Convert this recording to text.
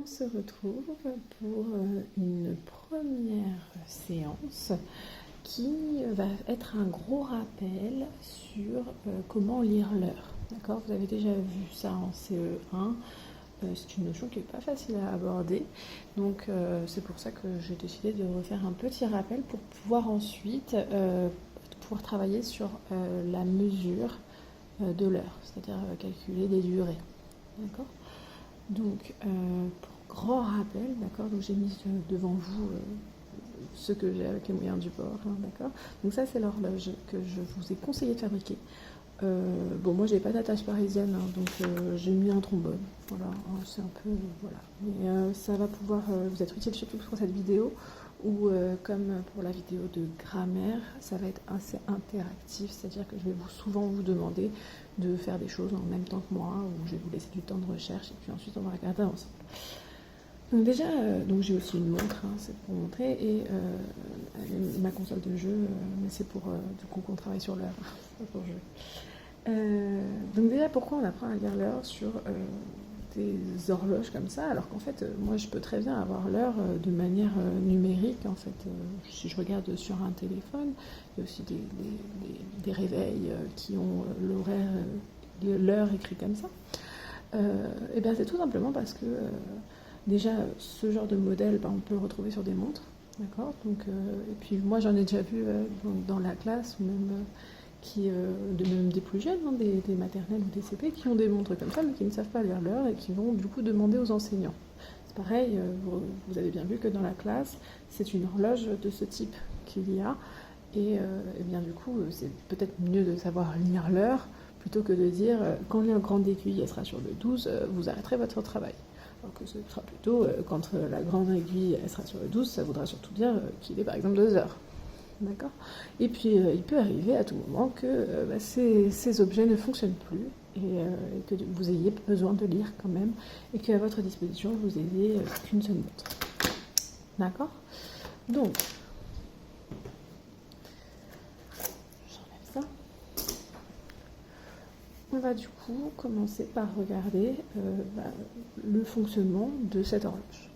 On se retrouve pour une première séance qui va être un gros rappel sur comment lire l'heure. D'accord ? Vous avez déjà vu ça en CE1. C'est une notion qui n'est pas facile à aborder. Donc c'est pour ça que j'ai décidé de refaire un petit rappel pour pouvoir ensuite pouvoir travailler sur la mesure de l'heure, c'est-à-dire calculer des durées. D'accord ? Donc, pour grand rappel, d'accord, donc j'ai mis devant vous ce que j'ai avec les moyens du bord, hein, d'accord. Donc ça, c'est l'horloge que je vous ai conseillé de fabriquer. Bon, moi, j'ai pas d'attache parisienne, hein, donc j'ai mis un trombone. Voilà, hein, c'est un peu, voilà. Mais ça va pouvoir vous être utile surtout pour cette vidéo, ou comme pour la vidéo de grammaire, ça va être assez interactif, c'est-à-dire que je vais souvent vous demander de faire des choses en même temps que moi, ou je vais vous laisser du temps de recherche, et puis ensuite on va regarder ensemble. Donc déjà, donc j'ai aussi une montre, hein, c'est pour montrer, et ma console de jeu, mais c'est pour du coup qu'on travaille sur l'heure, pas pour jouer. Donc déjà, pourquoi on apprend à lire l'heure sur des horloges comme ça, alors qu'en fait, moi je peux très bien avoir l'heure de manière numérique, en fait. Si je regarde sur un téléphone, il y a aussi des réveils qui ont l'heure écrite comme ça. Et bien c'est tout simplement parce que déjà ce genre de modèle, on peut le retrouver sur des montres, d'accord. Donc, et puis moi j'en ai déjà vu dans la classe, ou même même des plus jeunes, hein, des maternelles ou des CP, qui ont des montres comme ça, mais qui ne savent pas lire l'heure et qui vont du coup demander aux enseignants. C'est pareil, vous avez bien vu que dans la classe, c'est une horloge de ce type qu'il y a, et bien du coup, c'est peut-être mieux de savoir lire l'heure, plutôt que de dire, quand la grande aiguille elle sera sur le 12, vous arrêterez votre travail. Alors que ce sera plutôt, quand la grande aiguille elle sera sur le 12, ça voudra surtout dire qu'il est par exemple 2 heures. D'accord ? Et puis, il peut arriver à tout moment que ces objets ne fonctionnent plus, et que vous ayez besoin de lire quand même, et qu'à votre disposition, vous ayez qu'une seule montre. D'accord ? Donc, j'enlève ça. On va du coup commencer par regarder le fonctionnement de cette horloge.